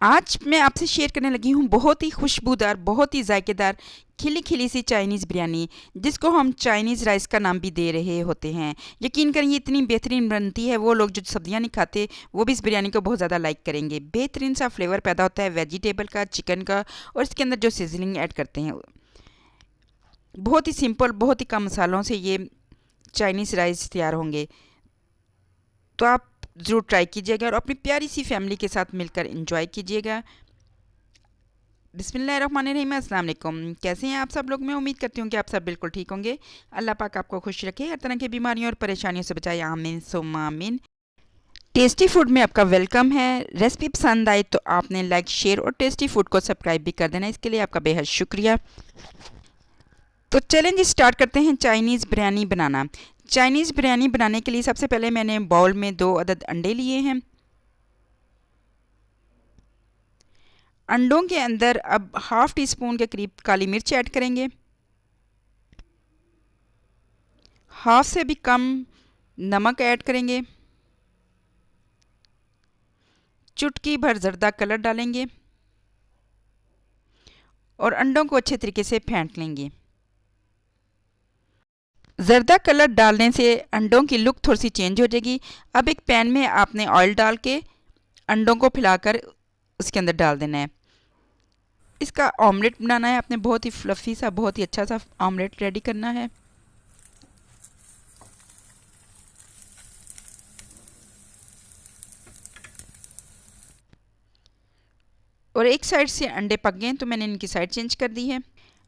आज मैं आपसे शेयर करने लगी हूँ बहुत ही खुशबूदार, बहुत ही जायकेदार खिली-खिली सी चाइनीज़ बिरयानी, जिसको हम चाइनीज़ राइस का नाम भी दे रहे होते हैं। यकीन करें ये इतनी बेहतरीन बनती है, वो लोग जो सब्जियाँ नहीं खाते, वो भी इस बिरयानी को बहुत ज़्यादा लाइक करेंगे। बेहतरीन सा फ्लेवर पैदा होता है वेजिटेबल का, चिकन का और इसके अंदर जो सीज़निंग ऐड करते हैं। बहुत ही सिंपल, बहुत ही कम मसालों से ये चाइनीज़ राइस तैयार होंगे। तो आप ज़रूर ट्राई कीजिएगा और अपनी प्यारी सी फैमिली के साथ मिलकर एंजॉय कीजिएगा। बिस्मिल्लाहिर्रहमानिर्रहीम, अस्सलाम वालेकुम। कैसे हैं आप सब लोग? मैं उम्मीद करती हूँ कि आप सब बिल्कुल ठीक होंगे। अल्लाह पाक आपको खुश रखे, हर तरह की बीमारियों और परेशानियों से बचाए, आमीन सुम्मा आमीन। टेस्टी फूड में आपका वेलकम है। रेसिपी पसंद आई तो आपने लाइक, शेयर और टेस्टी फूड को सब्सक्राइब भी कर देना, इसके लिए आपका बेहद शुक्रिया। तो चैलेंज स्टार्ट करते हैं चाइनीज़ बिरयानी बनाना। चाइनीज़ बिरयानी बनाने के लिए सबसे पहले मैंने बाउल में 2 अदद अंडे लिए हैं। अंडों के अंदर अब हाफ़ टी स्पून के करीब काली मिर्च ऐड करेंगे। हाफ से भी कम नमक ऐड करेंगे। चुटकी भर ज़र्दा कलर डालेंगे और अंडों को अच्छे तरीके से फेंट लेंगे। ज़र्दा कलर डालने से अंडों की लुक थोड़ी सी चेंज हो जाएगी। अब एक पैन में आपने ऑयल डाल के अंडों को फैलाकर उसके अंदर डाल देना है। इसका ऑमलेट बनाना है आपने, बहुत ही फ्लफ़ी सा, बहुत ही अच्छा सा ऑमलेट रेडी करना है। और एक साइड से अंडे पक गए तो मैंने इनकी साइड चेंज कर दी है।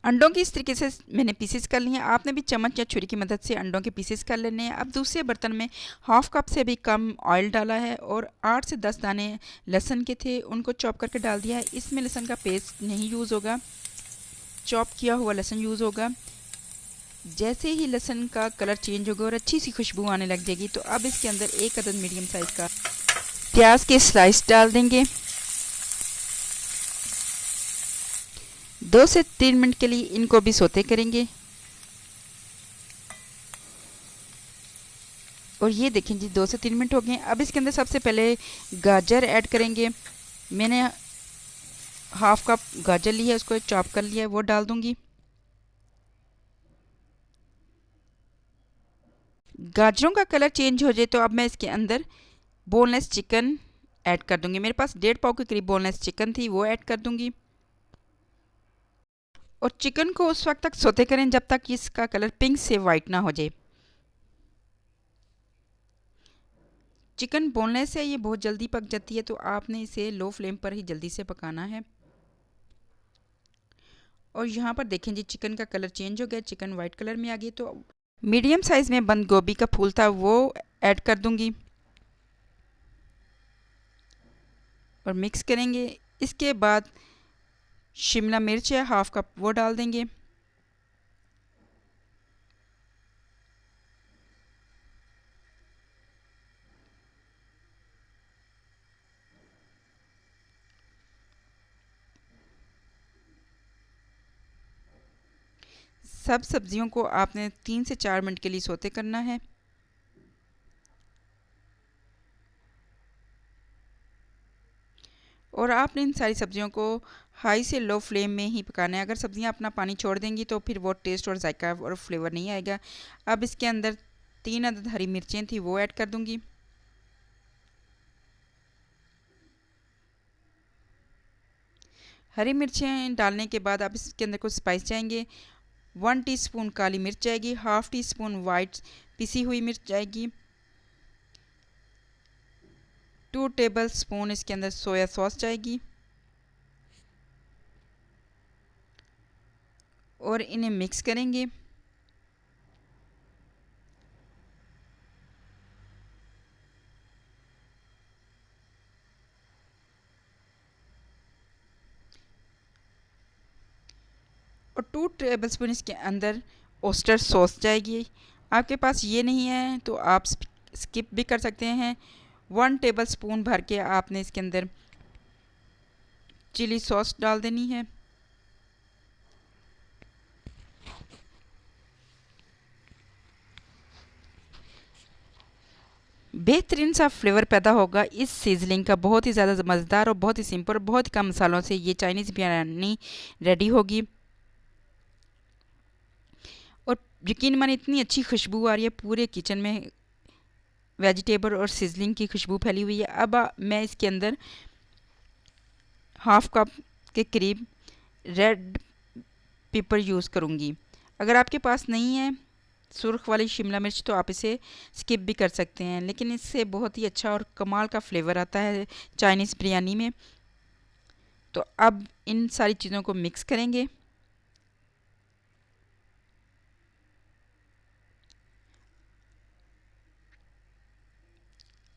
अंडों की इस तरीके से मैंने पीसेस कर लिए हैं। आपने भी चम्मच या छुरी की मदद से अंडों के पीसेस कर लेने हैं। अब दूसरे बर्तन में हाफ़ कप से भी कम ऑयल डाला है और 8 से 10 दाने लहसुन के थे, उनको चॉप करके डाल दिया है। इसमें लहसुन का पेस्ट नहीं यूज़ होगा, चॉप किया हुआ लहसुन यूज़ होगा। जैसे ही लहसुन का कलर चेंज होगा और अच्छी सी खुशबू आने लग जाएगी तो अब इसके अंदर एक अदद मीडियम साइज़ का प्याज के स्लाइस डाल देंगे। 2 से 3 मिनट के लिए इनको भी सौते करेंगे। और ये देखें जी 2 से 3 मिनट हो गए। अब इसके अंदर सबसे पहले गाजर ऐड करेंगे। मैंने हाफ़ कप गाजर ली है, उसको चॉप कर लिया है, वो डाल दूंगी। गाजरों का कलर चेंज हो जाए तो अब मैं इसके अंदर बोनलेस चिकन ऐड कर दूंगी। मेरे पास 1.5 पाव के करीब बोनलेस चिकन थी, वो ऐड कर दूंगी। और चिकन को उस वक्त तक सौते करें जब तक इसका कलर पिंक से वाइट ना हो जाए। चिकन बोनलेस है, ये बहुत जल्दी पक जाती है, तो आपने इसे लो फ्लेम पर ही जल्दी से पकाना है। और यहाँ पर देखें जी चिकन का कलर चेंज हो गया, चिकन वाइट कलर में आ गई। तो मीडियम साइज़ में बंद गोभी का फूल था, वो ऐड कर दूंगी और मिक्स करेंगे। इसके बाद शिमला मिर्च है हाफ़ कप, वो डाल देंगे। सब सब्जियों को आपने 3 से 4 मिनट के लिए सौते करना है। और आपने इन सारी सब्जियों को हाई से लो फ्लेम में ही पकाना है। अगर सब्जियां अपना पानी छोड़ देंगी तो फिर वो टेस्ट और जायका और फ्लेवर नहीं आएगा। अब इसके अंदर 3 अदद हरी मिर्चें थी, वो ऐड कर दूंगी। हरी मिर्चें डालने के बाद अब इसके अंदर कुछ स्पाइस जाएंगे। 1 टीस्पून काली मिर्च जाएगी, हाफ़ टी स्पून वाइट पिसी हुई मिर्च जाएगी, 2 टेबल स्पून इसके अंदर सोया सॉस जाएगी और इन्हें मिक्स करेंगे। और 2 टेबल स्पून इसके अंदर ओस्टर सॉस जाएगी। आपके पास ये नहीं है तो आप स्किप भी कर सकते हैं। 1 टेबल स्पून भर के आपने इसके अंदर चिली सॉस डाल देनी है। बेहतरीन सा फ्लेवर पैदा होगा इस सीजलिंग का। बहुत ही ज़्यादा मज़ेदार और बहुत ही सिंपल और बहुत ही कम मसालों से ये चाइनीज़ बिरयानी रेडी होगी। और यकीन मानिए इतनी अच्छी खुशबू आ रही है, पूरे किचन में वेजिटेबल और सीजलिंग की खुशबू फैली हुई है। अब मैं इसके अंदर हाफ कप के करीब रेड पेपर यूज़ करूँगी। अगर आपके पास नहीं है सुर्ख वाली शिमला मिर्च तो आप इसे स्किप भी कर सकते हैं, लेकिन इससे बहुत ही अच्छा और कमाल का फ्लेवर आता है चाइनीज़ बिरयानी में। तो अब इन सारी चीज़ों को मिक्स करेंगे।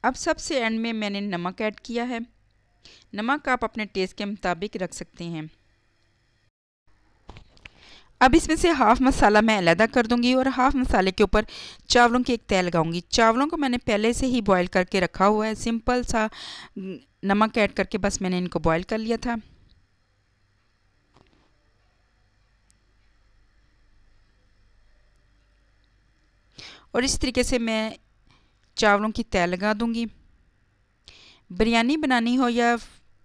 अब सबसे एंड में मैंने नमक ऐड किया है। नमक आप अपने टेस्ट के मुताबिक रख सकते हैं। अब इसमें से हाफ़ मसाला मैं अलहदा कर दूंगी और हाफ़ मसाले के ऊपर चावलों की एक तह लगाऊंगी। चावलों को मैंने पहले से ही बॉईल करके रखा हुआ है। सिंपल सा नमक ऐड करके बस मैंने इनको बॉईल कर लिया था। और इस तरीके से मैं चावलों की तह लगा दूंगी। बिरयानी बनानी हो या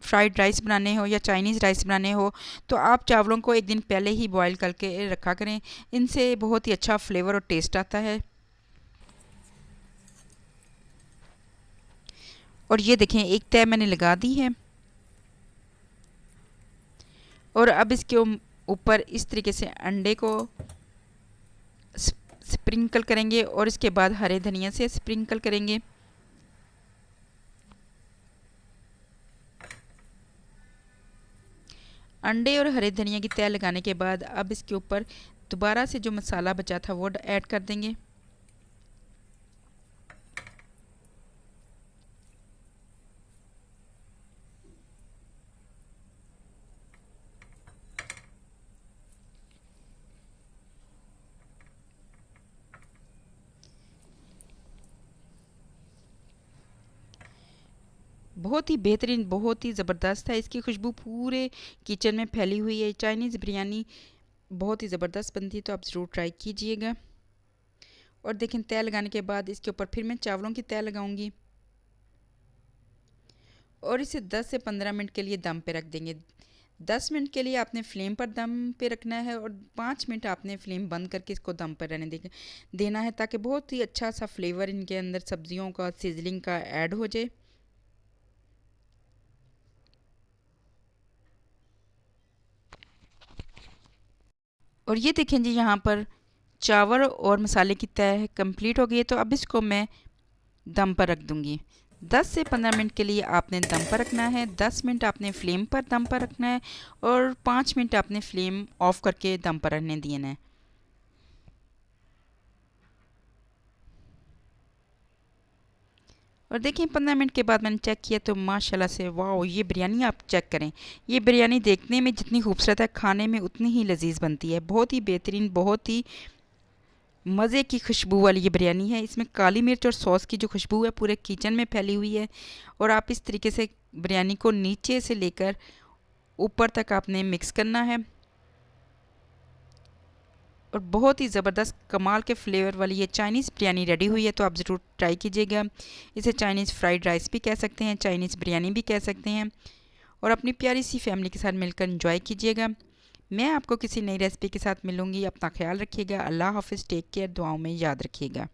फ्राइड राइस बनाने हो या चाइनीज़ राइस बनाने हो तो आप चावलों को एक दिन पहले ही बॉईल करके रखा करें। इनसे बहुत ही अच्छा फ्लेवर और टेस्ट आता है। और ये देखें एक तह मैंने लगा दी है। और अब इसके ऊपर इस तरीके से अंडे को स्प्रिंकल करेंगे और इसके बाद हरे धनिया से स्प्रिंकल करेंगे। अंडे और हरे धनिया की तह लगाने के बाद अब इसके ऊपर दोबारा से जो मसाला बचा था वो ऐड कर देंगे। बहुत ही बेहतरीन, बहुत ही ज़बरदस्त है। इसकी खुशबू पूरे किचन में फैली हुई है। चाइनीज़ बिरयानी बहुत ही ज़बरदस्त बनती है, तो आप ज़रूर ट्राई कीजिएगा। और देखें तह लगाने के बाद इसके ऊपर फिर मैं चावलों की तह लगाऊंगी और इसे 10 से 15 मिनट के लिए दम पे रख देंगे। 10 मिनट के लिए आपने फ्लेम पर दम पे रखना है और 5 मिनट आपने फ्लेम बंद करके इसको दम पर रहने देना है, ताकि बहुत ही अच्छा सा फ्लेवर इनके अंदर सब्जियों का सिजलिंग का ऐड हो जाए। और ये देखें जी, यहाँ पर चावल और मसाले की तह कंप्लीट हो गई है। तो अब इसको मैं दम पर रख दूँगी। 10 से 15 मिनट के लिए आपने दम पर रखना है। 10 मिनट आपने फ्लेम पर दम पर रखना है और 5 मिनट आपने फ्लेम ऑफ करके दम पर रखने देना है। और देखिए 15 मिनट के बाद मैंने चेक किया तो माशाल्लाह से वाह, ये बिरयानी आप चेक करें। ये बिरयानी देखने में जितनी खूबसूरत है, खाने में उतनी ही लजीज बनती है। बहुत ही बेहतरीन, बहुत ही मज़े की खुशबू वाली ये बिरयानी है। इसमें काली मिर्च और सॉस की जो खुशबू है पूरे किचन में फैली हुई है। और आप इस तरीके से बिरयानी को नीचे से लेकर ऊपर तक आपने मिक्स करना है। और बहुत ही ज़बरदस्त कमाल के फ्लेवर वाली ये चाइनीज़ बिरयानी रेडी हुई है, तो आप ज़रूर ट्राई कीजिएगा। इसे चाइनीज़ फ्राइड राइस भी कह सकते हैं, चाइनीज़ बिरयानी भी कह सकते हैं। और अपनी प्यारी सी फैमिली के साथ मिलकर एंजॉय कीजिएगा। मैं आपको किसी नई रेसिपी के साथ मिलूँगी। अपना ख्याल रखिएगा। अल्लाह हाफ़िज़, टेक केयर, दुआओं में याद रखिएगा।